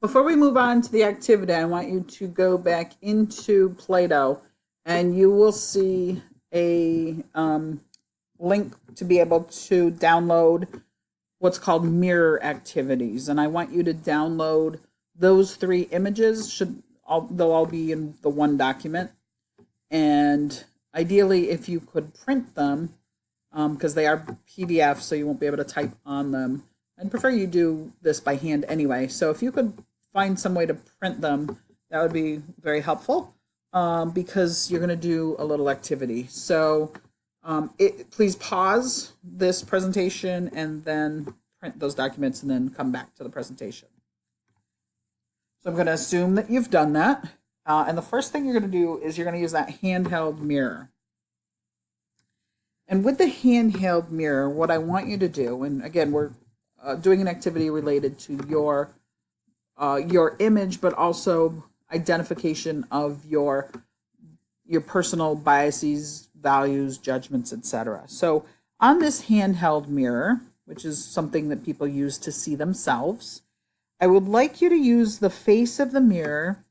Before we move on to the activity, I want you to go back into Play-Doh and you will see a link to be able to download what's called mirror activities. And I want you to download those three images. They'll all be in the one document. And ideally, if you could print them, because they are PDF, so you won't be able to type on them. I'd prefer you do this by hand anyway. So if you could find some way to print them, that would be very helpful, because you're going to do a little activity. So please pause this presentation and then print those documents and then come back to the presentation. So I'm going to assume that you've done that. And the first thing you're going to do is you're going to use that handheld mirror. And with the handheld mirror, what I want you to do, and again, we're doing an activity related to your image, but also identification of your personal biases, values, judgments, etc. So on this handheld mirror, which is something that people use to see themselves, I would like you to use the face of the mirror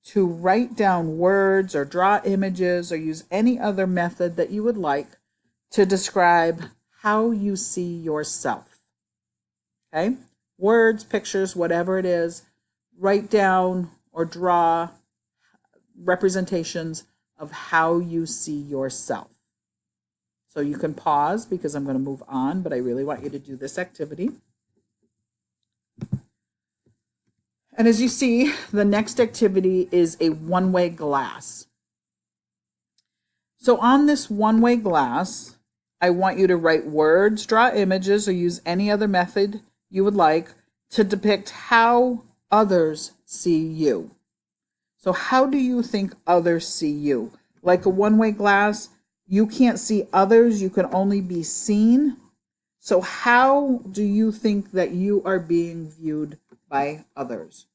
to write down words or draw images or use any other method that you would like to describe how you see yourself. Okay? Words, pictures, whatever it is, write down or draw representations of how you see yourself. So you can pause because I'm going to move on, but I really want you to do this activity. And as you see, the next activity is a one-way glass. So on this one-way glass, I want you to write words, draw images, or use any other method you would like to depict how others see you. So how do you think others see you? Like a one-way glass, you can't see others, you can only be seen. So how do you think that you are being viewed by others?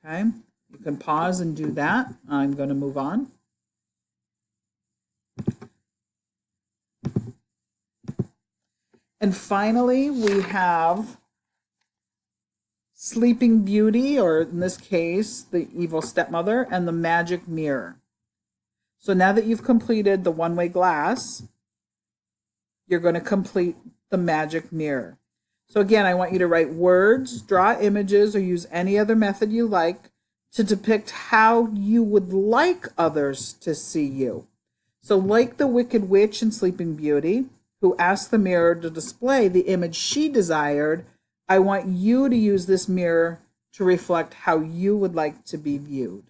Okay, you can pause and do that. I'm going to move on. And finally, we have Sleeping Beauty, or in this case, the evil stepmother, and the magic mirror. So now that you've completed the one-way glass, you're going to complete the magic mirror. So again, I want you to write words, draw images, or use any other method you like to depict how you would like others to see you. So like the Wicked Witch in Sleeping Beauty, who asked the mirror to display the image she desired, I want you to use this mirror to reflect how you would like to be viewed.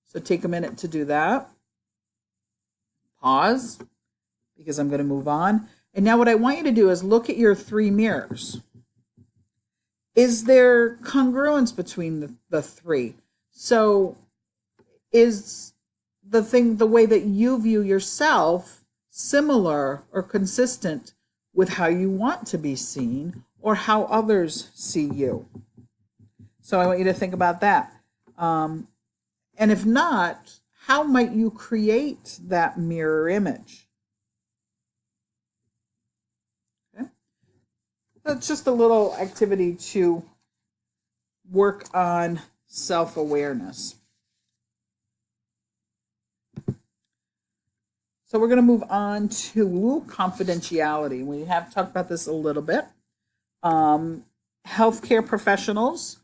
So take a minute to do that. Pause, because I'm going to move on. And now what I want you to do is look at your three mirrors. Is there congruence between the three? So is the way that you view yourself similar or consistent with how you want to be seen or how others see you? So I want you to think about that. And if not, how might you create that mirror image? Okay. That's just a little activity to work on self-awareness. So we're going to move on to confidentiality. We have talked about this a little bit. Healthcare professionals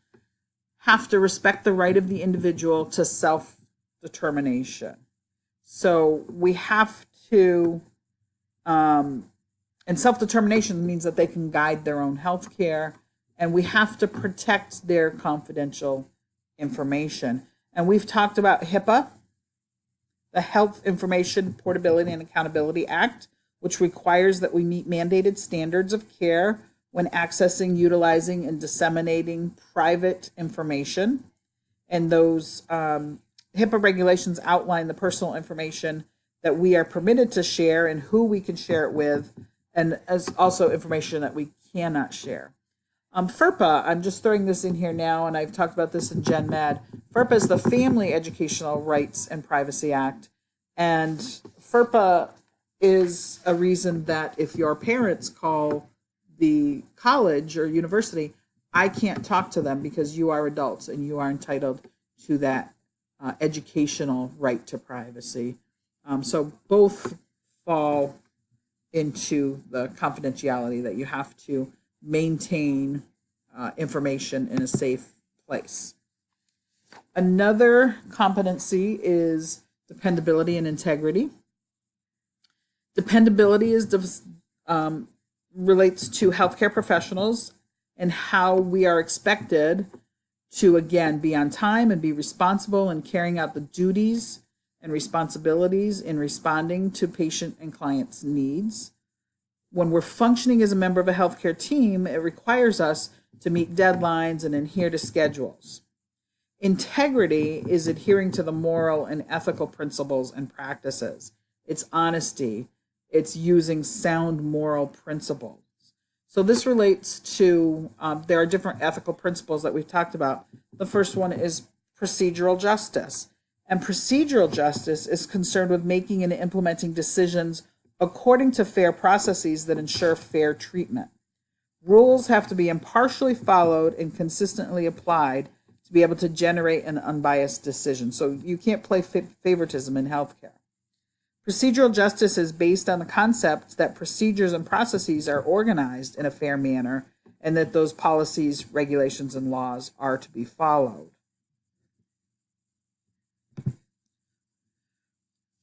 have to respect the right of the individual to self-determination. So we have to, and self-determination means that they can guide their own health care, and we have to protect their confidential information. And we've talked about HIPAA, the Health Information Portability and Accountability Act, which requires that we meet mandated standards of care when accessing, utilizing, and disseminating private information. And those HIPAA regulations outline the personal information that we are permitted to share and who we can share it with, and as also information that we cannot share. FERPA, I'm just throwing this in here now, and I've talked about this in Gen Med. FERPA is the Family Educational Rights and Privacy Act, and FERPA is a reason that if your parents call the college or university, I can't talk to them because you are adults and you are entitled to that educational right to privacy. So both fall into the confidentiality that you have to maintain information in a safe place. Another competency is dependability and integrity. Dependability relates to healthcare professionals and how we are expected to, again, be on time and be responsible in carrying out the duties and responsibilities in responding to patient and clients' needs. When we're functioning as a member of a healthcare team, it requires us to meet deadlines and adhere to schedules. Integrity is adhering to the moral and ethical principles and practices. It's honesty. It's using sound moral principles. So this relates to, there are different ethical principles that we've talked about. The first one is procedural justice. And procedural justice is concerned with making and implementing decisions according to fair processes that ensure fair treatment. Rules have to be impartially followed and consistently applied to be able to generate an unbiased decision. So you can't play favoritism in healthcare. Procedural justice is based on the concept that procedures and processes are organized in a fair manner and that those policies, regulations, and laws are to be followed.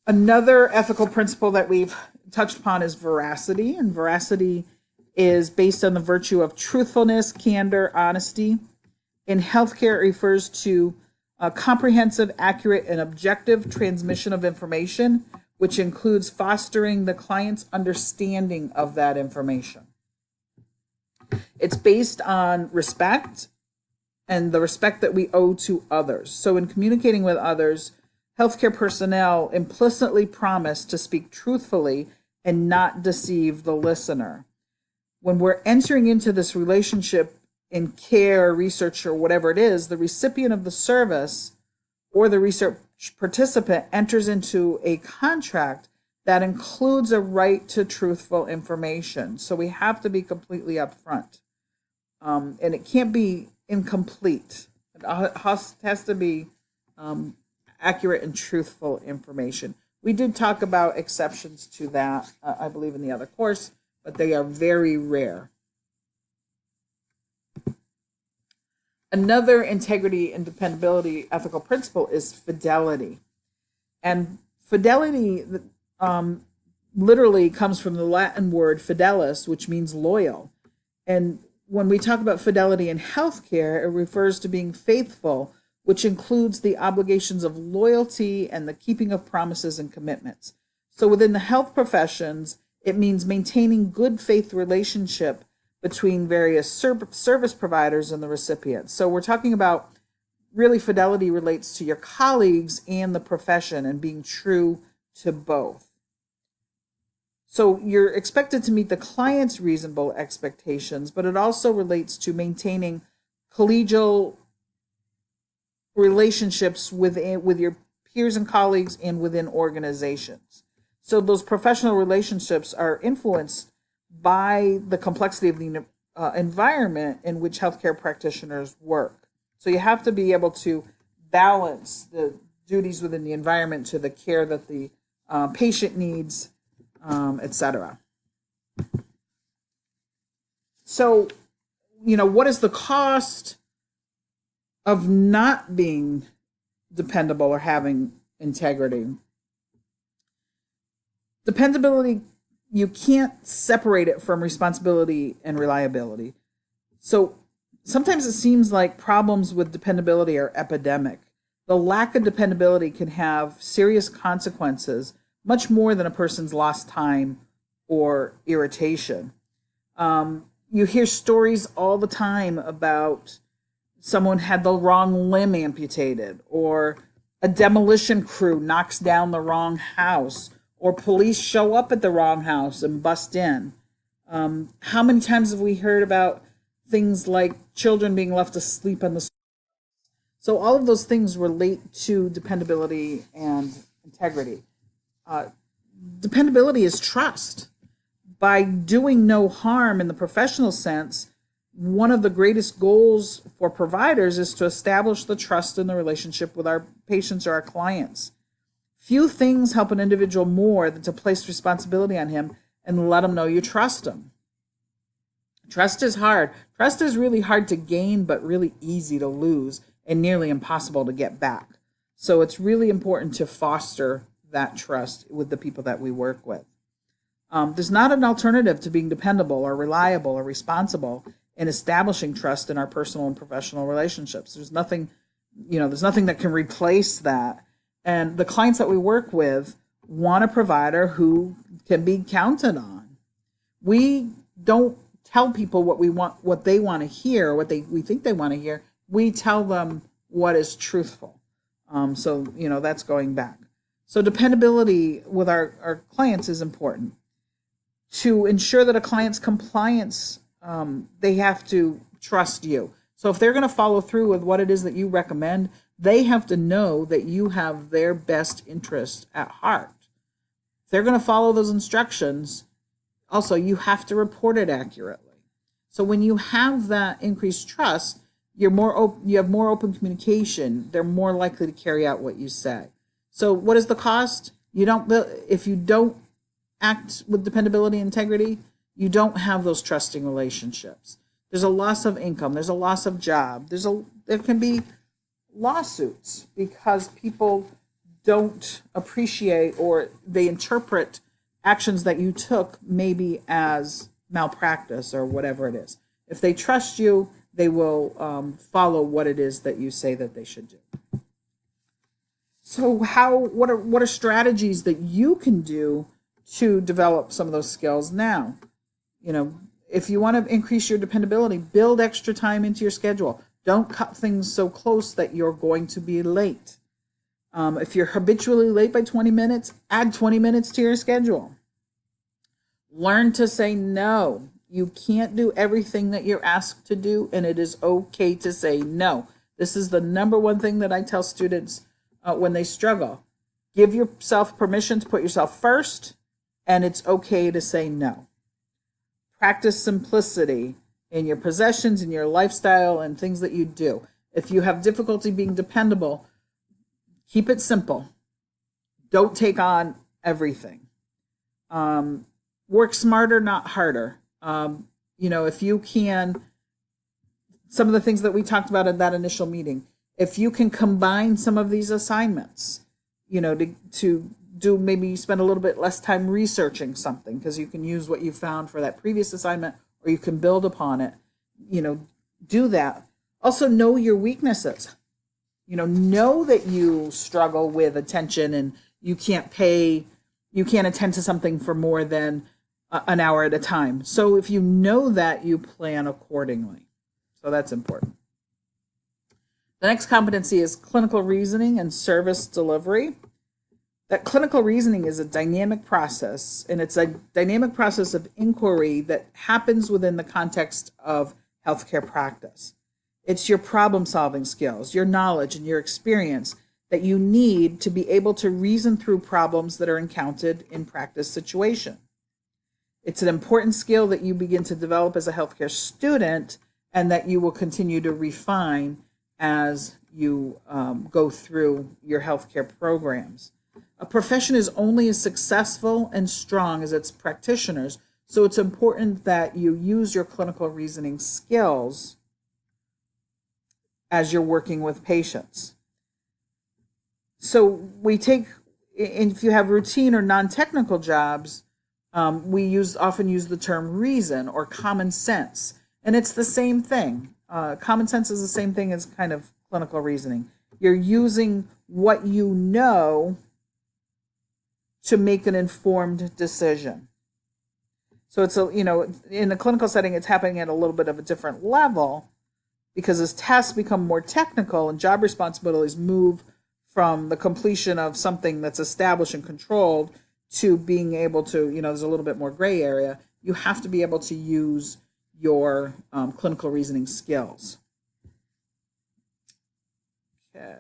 Another ethical principle that we've touched upon is veracity, and veracity is based on the virtue of truthfulness, candor, honesty. In healthcare, it refers to a comprehensive, accurate, and objective transmission of information, which includes fostering the client's understanding of that information. It's based on respect and the respect that we owe to others. So in communicating with others, healthcare personnel implicitly promise to speak truthfully and not deceive the listener. When we're entering into this relationship in care, research, or whatever it is, the recipient of the service or the research participant enters into a contract that includes a right to truthful information. So we have to be completely upfront. And it can't be incomplete. It has to be accurate and truthful information. We did talk about exceptions to that, I believe, in the other course, but they are very rare. Another integrity and dependability ethical principle is fidelity. And fidelity literally comes from the Latin word fidelis, which means loyal. And when we talk about fidelity in healthcare, it refers to being faithful, which includes the obligations of loyalty and the keeping of promises and commitments. So within the health professions, it means maintaining good faith relationship between various service providers and the recipients. So we're talking about really fidelity relates to your colleagues and the profession and being true to both. So you're expected to meet the client's reasonable expectations, but it also relates to maintaining collegial relationships with your peers and colleagues and within organizations. So those professional relationships are influenced by the complexity of the environment in which healthcare practitioners work. So you have to be able to balance the duties within the environment to the care that the patient needs, etc. So, what is the cost of not being dependable or having integrity? Dependability, you can't separate it from responsibility and reliability. So sometimes it seems like problems with dependability are epidemic. The lack of dependability can have serious consequences, much more than a person's lost time or irritation. You hear stories all the time about someone had the wrong limb amputated, or a demolition crew knocks down the wrong house, or police show up at the wrong house and bust in. How many times have we heard about things like children being left asleep on the street? So all of those things relate to dependability and integrity. Dependability is trust. By doing no harm in the professional sense, one of the greatest goals for providers is to establish the trust in the relationship with our patients or our clients. Few things help an individual more than to place responsibility on him and let him know you trust him. Trust is hard. Trust is really hard to gain, but really easy to lose and nearly impossible to get back. So it's really important to foster that trust with the people that we work with. There's not an alternative to being dependable or reliable or responsible in establishing trust in our personal and professional relationships. There's nothing that can replace that. And the clients that we work with want a provider who can be counted on. We don't tell people what we want, what they want to hear, we think they want to hear. We tell them what is truthful. So that's going back. So dependability with our clients is important. To ensure that a client's compliance, they have to trust you. So if they're going to follow through with what it is that you recommend, they have to know that you have their best interest at heart. If they're going to follow those instructions, also you have to report it accurately. So when you have that increased trust, you have more open communication. They're more likely to carry out what you say. So what is the cost? If you don't act with dependability and integrity, you don't have those trusting relationships. There's a loss of income. There's a loss of job. There can be lawsuits because people don't appreciate or they interpret actions that you took maybe as malpractice or whatever it is. If they trust you, they will follow what it is that you say that they should do. So what are strategies that you can do to develop some of those skills now? If you want to increase your dependability, build extra time into your schedule. Don't cut things so close that you're going to be late. If you're habitually late by 20 minutes, add 20 minutes to your schedule. Learn to say no. You can't do everything that you're asked to do, and it is okay to say no. This is the number one thing that I tell students when they struggle. Give yourself permission to put yourself first, and it's okay to say no. Practice simplicity in your possessions, in your lifestyle, and things that you do. If you have difficulty being dependable, keep it simple. Don't take on everything. Work smarter, not harder. If you can, some of the things that we talked about in that initial meeting, if you can combine some of these assignments, to do, maybe spend a little bit less time researching something because you can use what you found for that previous assignment, or you can build upon it, do that. Also know your weaknesses. Know that you struggle with attention and you can't attend to something for more than an hour at a time. So if you know that, you plan accordingly. So that's important. The next competency is clinical reasoning and service delivery. That clinical reasoning is a dynamic process, and it's a dynamic process of inquiry that happens within the context of healthcare practice. It's your problem-solving skills, your knowledge, and your experience that you need to be able to reason through problems that are encountered in practice situation. It's an important skill that you begin to develop as a healthcare student and that you will continue to refine as you go through your healthcare programs. A profession is only as successful and strong as its practitioners, so it's important that you use your clinical reasoning skills as you're working with patients. So if you have routine or non-technical jobs, we often use the term reason or common sense, and it's the same thing. Common sense is the same thing as kind of clinical reasoning. You're using what you know to make an informed decision. So it's in the clinical setting, it's happening at a little bit of a different level because as tasks become more technical and job responsibilities move from the completion of something that's established and controlled to being able to, there's a little bit more gray area. You have to be able to use your clinical reasoning skills. Okay.